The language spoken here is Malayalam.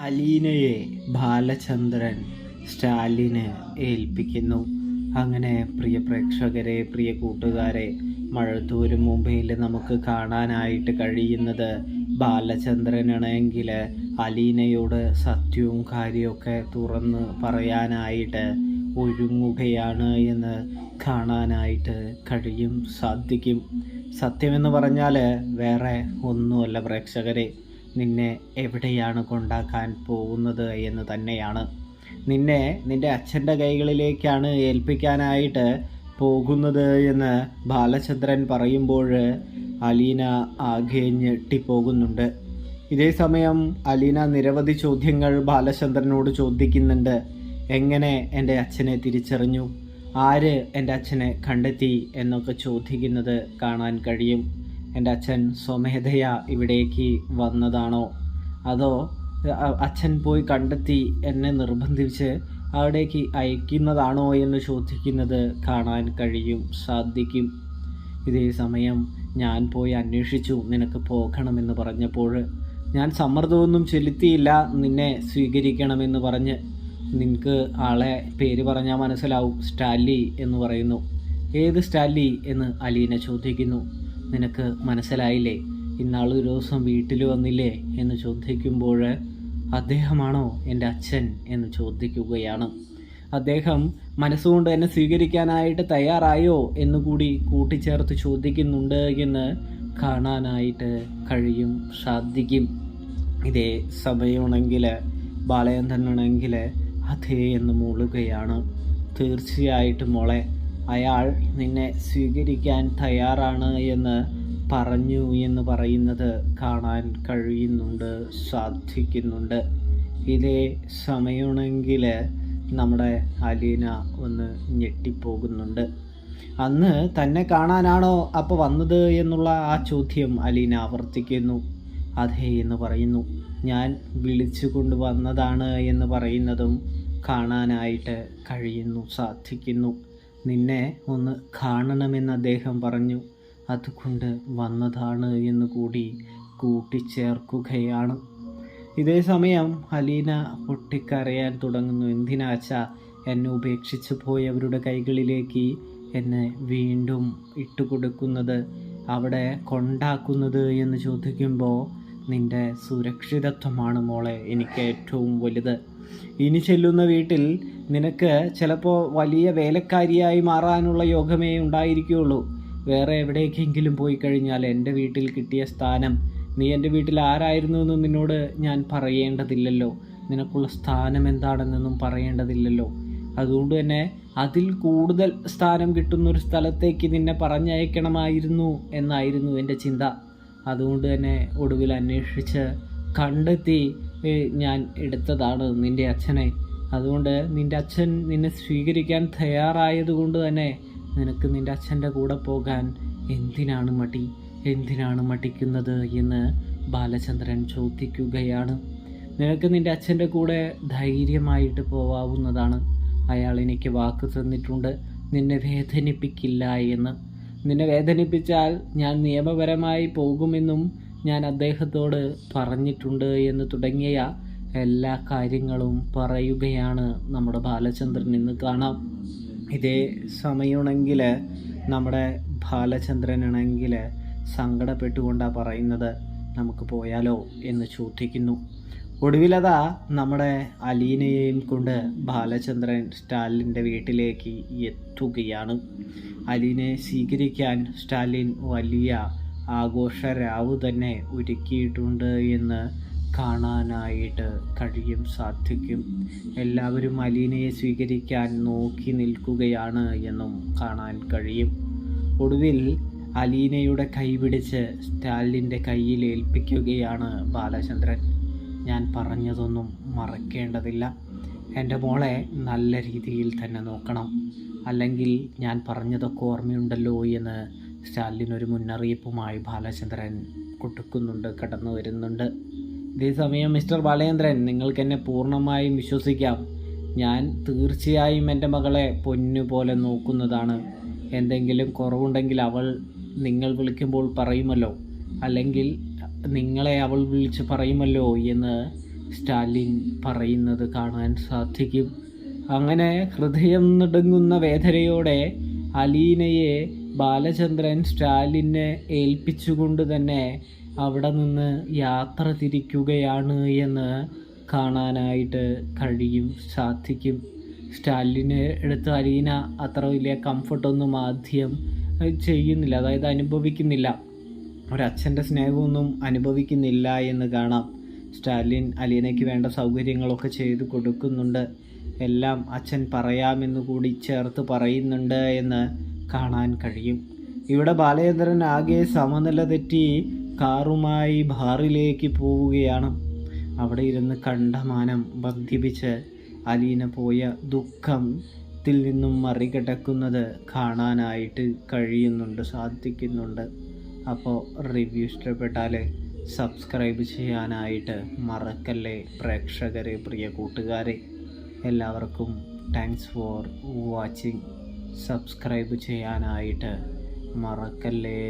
അലീനയെ ബാലചന്ദ്രൻ സ്റ്റാലിന് ഏൽപ്പിക്കുന്നു. അങ്ങനെ പ്രിയ പ്രേക്ഷകരെ, പ്രിയ കൂട്ടുകാരെ, മഴത്തൂര് മുംബൈയിൽ നമുക്ക് കാണാനായിട്ട് കഴിയുന്നത് ബാലചന്ദ്രനാണെങ്കിൽ അലീനയോട് സത്യവും കാര്യമൊക്കെ തുറന്ന് പറയാനായിട്ട് ഒരുങ്ങുകയാണ് എന്ന് കാണാനായിട്ട് സാധിക്കും. സത്യമെന്ന് പറഞ്ഞാൽ വേറെ ഒന്നുമല്ല പ്രേക്ഷകരെ, നിന്നെ എവിടെയാണ് കൊണ്ടാക്കാൻ പോകുന്നത് എന്ന് തന്നെയാണ്. നിന്നെ നിൻ്റെ അച്ഛൻ്റെ കൈകളിലേക്കാണ് ഏൽപ്പിക്കാനായിട്ട് പോകുന്നത് എന്ന് ബാലചന്ദ്രൻ പറയുമ്പോൾ അലീന ആകെ ഞെട്ടിപ്പോകുന്നുണ്ട്. ഇതേ സമയം അലീന നിരവധി ചോദ്യങ്ങൾ ബാലചന്ദ്രനോട് ചോദിക്കുന്നുണ്ട്. എങ്ങനെ എൻ്റെ അച്ഛനെ തിരിച്ചറിഞ്ഞു, ആര് എൻ്റെ അച്ഛനെ കണ്ടെത്തി എന്നൊക്കെ ചോദിക്കുന്നത് കാണാൻ കഴിയും. എൻ്റെ അച്ഛൻ സ്വമേധയാ ഇവിടേക്ക് വന്നതാണോ, അതോ അച്ഛൻ പോയി കണ്ടെത്തി എന്നെ നിർബന്ധിച്ച് അവിടേക്ക് അയക്കുന്നതാണോ എന്ന് ചോദിക്കുന്നത് കാണാൻ സാധിക്കും. ഇതേ സമയം ഞാൻ പോയി അന്വേഷിച്ചു നിനക്ക് പോകണമെന്ന് പറഞ്ഞപ്പോൾ ഞാൻ സമ്മർദ്ദമൊന്നും ചെലുത്തിയില്ല, നിന്നെ സ്വീകരിക്കണമെന്ന് പറഞ്ഞ്. നിനക്ക് ആളെ പേര് പറഞ്ഞാൽ മനസ്സിലാവും, സ്റ്റാലി എന്ന് പറയുന്നു. ഏത് സ്റ്റാലി എന്ന് അലീന ചോദിക്കുന്നു. നിനക്ക് മനസ്സിലായില്ലേ, ഇന്നാളൊരു ദിവസം വീട്ടിൽ വന്നില്ലേ എന്ന് ചോദിക്കുമ്പോൾ അദ്ദേഹമാണോ എൻ്റെ അച്ഛൻ എന്ന് ചോദിക്കുകയാണ്. അദ്ദേഹം മനസ്സുകൊണ്ട് എന്നെ സ്വീകരിക്കാനായിട്ട് തയ്യാറായോ എന്നുകൂടി കൂട്ടിച്ചേർത്ത് ചോദിക്കുന്നുണ്ട് എന്ന് കാണാനായിട്ട് സാധിക്കും. ഇതേ സമയമാണെങ്കിൽ ബാലചന്ദ്രനാണെങ്കിൽ അതേ എന്ന് മൂളുകയാണ്. തീർച്ചയായിട്ടും മോളെ, അയാൾ നിന്നെ സ്വീകരിക്കാൻ തയ്യാറാണ് എന്ന് പറഞ്ഞു എന്ന് പറയുന്നത് കാണാൻ സാധിക്കുന്നുണ്ട്. ഇതേ സമയമാണെങ്കിൽ നമ്മുടെ അലീന ഒന്ന് ഞെട്ടിപ്പോകുന്നുണ്ട്. അന്ന് തന്നെ കാണാനാണോ അപ്പോൾ വന്നത് എന്നുള്ള ആ ചോദ്യം അലീന ആവർത്തിക്കുന്നു. അതെ എന്ന് പറയുന്നു. ഞാൻ വിളിച്ചു കൊണ്ടുവന്നതാണ് എന്ന് പറയുന്നതും കാണാനായിട്ട് സാധിക്കുന്നു. നിന്നെ ഒന്ന് കാണണമെന്ന് അദ്ദേഹം പറഞ്ഞു, അതുകൊണ്ട് വന്നതാണ് എന്ന് കൂടി കൂട്ടിച്ചേർക്കുകയാണ്. ഇതേ സമയം അലീന പൊട്ടിക്കരയാൻ തുടങ്ങുന്നു. എന്തിനാച്ചാ എന്നെ ഉപേക്ഷിച്ച് പോയവരുടെ കൈകളിലേക്ക് എന്നെ വീണ്ടും ഇട്ടുകൊടുക്കുന്നത്, അവിടെ കൊണ്ടാക്കുന്നത് എന്ന് ചോദിക്കുമ്പോൾ നിൻ്റെ സുരക്ഷിതത്വമാണ് മോളെ എനിക്ക് ഏറ്റവും വലുത്. ഇനി ചെല്ലുന്ന വീട്ടിൽ നിനക്ക് ചിലപ്പോൾ വലിയ വേലക്കാരിയായി മാറാനുള്ള യോഗമേ ഉണ്ടായിരിക്കുകയുള്ളൂ. വേറെ എവിടേക്കെങ്കിലും പോയി കഴിഞ്ഞാൽ എൻ്റെ വീട്ടിൽ കിട്ടിയ സ്ഥാനം, നീ എൻ്റെ വീട്ടിൽ ആരായിരുന്നു എന്ന് നിന്നോട് ഞാൻ പറയേണ്ടതില്ലല്ലോ, നിനക്കുള്ള സ്ഥാനം എന്താണെന്നൊന്നും പറയേണ്ടതില്ലല്ലോ. അതുകൊണ്ട് തന്നെ അതിൽ കൂടുതൽ സ്ഥാനം കിട്ടുന്നൊരു സ്ഥലത്തേക്ക് നിന്നെ പറഞ്ഞയക്കണമായിരുന്നു എന്നായിരുന്നു എൻ്റെ ചിന്ത. അതുകൊണ്ട് തന്നെ ഒടുവിൽ അന്വേഷിച്ച് കണ്ടെത്തി ഞാൻ എടുത്തതാണ് നിൻ്റെ അച്ഛനെ. അതുകൊണ്ട് നിൻ്റെ അച്ഛൻ നിന്നെ സ്വീകരിക്കാൻ തയ്യാറായതുകൊണ്ട് തന്നെ നിനക്ക് നിൻ്റെ അച്ഛൻ്റെ കൂടെ പോകാൻ എന്തിനാണ് മടിക്കുന്നത് എന്ന് ബാലചന്ദ്രൻ ചോദിക്കുകയാണ്. നിനക്ക് നിൻ്റെ അച്ഛൻ്റെ കൂടെ ധൈര്യമായിട്ട് പോവാവുന്നതാണ്. അയാൾ എനിക്ക് വാക്ക് തന്നിട്ടുണ്ട്, നിന്നെ വേദനിപ്പിക്കില്ല എന്ന്. നിന്നെ വേദനിപ്പിച്ചാൽ ഞാൻ നിയമപരമായി പോകുമെന്നും ഞാൻ അദ്ദേഹത്തോട് പറഞ്ഞിട്ടുണ്ട് എന്ന് തുടങ്ങിയ എല്ലാ കാര്യങ്ങളും പറയുകയാണ് നമ്മുടെ ബാലചന്ദ്രൻ എന്ന് കാണാം. ഇതേ സമയമാണെങ്കിൽ നമ്മുടെ ബാലചന്ദ്രനാണെങ്കിൽ സങ്കടപ്പെട്ടുകൊണ്ടാണ് പറയുന്നത്, നമുക്ക് പോയാലോ എന്ന് ചോദിക്കുന്നു. ഒടുവിലതാ നമ്മുടെ അലീനയെയും കൊണ്ട് ബാലചന്ദ്രൻ സ്റ്റാലിൻ്റെ വീട്ടിലേക്ക് എത്തുകയാണ്. അലീനയെ സ്വീകരിക്കാൻ സ്റ്റാലിൻ വലിയ ആഘോഷരാവ് തന്നെ ഒരുക്കിയിട്ടുണ്ട് എന്ന് കാണാനായിട്ട് സാധിക്കും. എല്ലാവരും അലീനയെ സ്വീകരിക്കാൻ നോക്കി നിൽക്കുകയാണ് എന്നും കാണാൻ കഴിയും. ഒടുവിൽ അലീനയുടെ കൈ പിടിച്ച് സ്റ്റാലിൻ്റെ കയ്യിൽ ഏൽപ്പിക്കുകയാണ് ബാലചന്ദ്രൻ. ഞാൻ പറഞ്ഞതൊന്നും മറക്കേണ്ടതില്ല, എൻ്റെ മോളെ നല്ല രീതിയിൽ തന്നെ നോക്കണം, അല്ലെങ്കിൽ ഞാൻ പറഞ്ഞതൊക്കെ ഓർമ്മയുണ്ടല്ലോ എന്ന് സ്റ്റാലിൻ ഒരു മുന്നറിയിപ്പുമായി ബാലചന്ദ്രൻ കടന്നു വരുന്നുണ്ട്. ഇതേസമയം മിസ്റ്റർ ബാലചന്ദ്രൻ, നിങ്ങൾക്ക് എന്നെ പൂർണ്ണമായും വിശ്വസിക്കാം. ഞാൻ തീർച്ചയായും എൻ്റെ മകളെ പൊന്നുപോലെ നോക്കുന്നതാണ്. എന്തെങ്കിലും കുറവുണ്ടെങ്കിൽ അവൾ നിങ്ങൾ വിളിക്കുമ്പോൾ പറയുമല്ലോ, അല്ലെങ്കിൽ നിങ്ങളെ അവൾ വിളിച്ച് പറയുമല്ലോ എന്ന് സ്റ്റാലിൻ പറയുന്നത് കാണാൻ സാധിക്കും. അങ്ങനെ ഹൃദയം നടുങ്ങുന്ന വേദനയോടെ അലീനയെ ബാലചന്ദ്രൻ സ്റ്റാലിനെ ഏൽപ്പിച്ചുകൊണ്ട് തന്നെ അവിടെ നിന്ന് യാത്ര തിരിക്കുകയാണ് എന്ന് കാണാനായിട്ട് സാധിക്കും. സ്റ്റാലിനെ എടുത്ത് അലീന അത്ര വലിയ കംഫർട്ടൊന്നും ആദ്യം ചെയ്യുന്നില്ല, അതായത് അനുഭവിക്കുന്നില്ല, ഒരച്ഛൻ്റെ സ്നേഹമൊന്നും അനുഭവിക്കുന്നില്ല എന്ന് കാണാം. സ്റ്റാലിൻ അലീനയ്ക്ക് വേണ്ട സൗകര്യങ്ങളൊക്കെ ചെയ്തു കൊടുക്കുന്നുണ്ട്, എല്ലാം അച്ഛൻ പറയാമെന്ന് കൂടി ചേർത്ത് പറയുന്നുണ്ട് എന്ന് കാണാൻ കഴിയും. ഇവിടെ ബാലചന്ദ്രൻ ആകെ സമനില തെറ്റി കാറുമായി ബാറിലേക്ക് പോവുകയാണ്. അവിടെ ഇരുന്ന് കണ്ടമാനം മദ്യപിച്ച് അലീന പോയ ദുഃഖത്തിൽ നിന്നും മറികടക്കുന്നത് കാണാനായിട്ട് സാധിക്കുന്നുണ്ട്. അപ്പോൾ റിവ്യൂ ഇഷ്ടപ്പെട്ടാൽ സബ്സ്ക്രൈബ് ചെയ്യാനായിട്ട് മറക്കല്ലേ പ്രേക്ഷകരെ, പ്രിയ കൂട്ടുകാരെ. എല്ലാവർക്കും താങ്ക്സ് ഫോർ വാച്ചിങ്. സബ്സ്ക്രൈബ് ചെയ്യാനായിട്ട് മറക്കല്ലേ.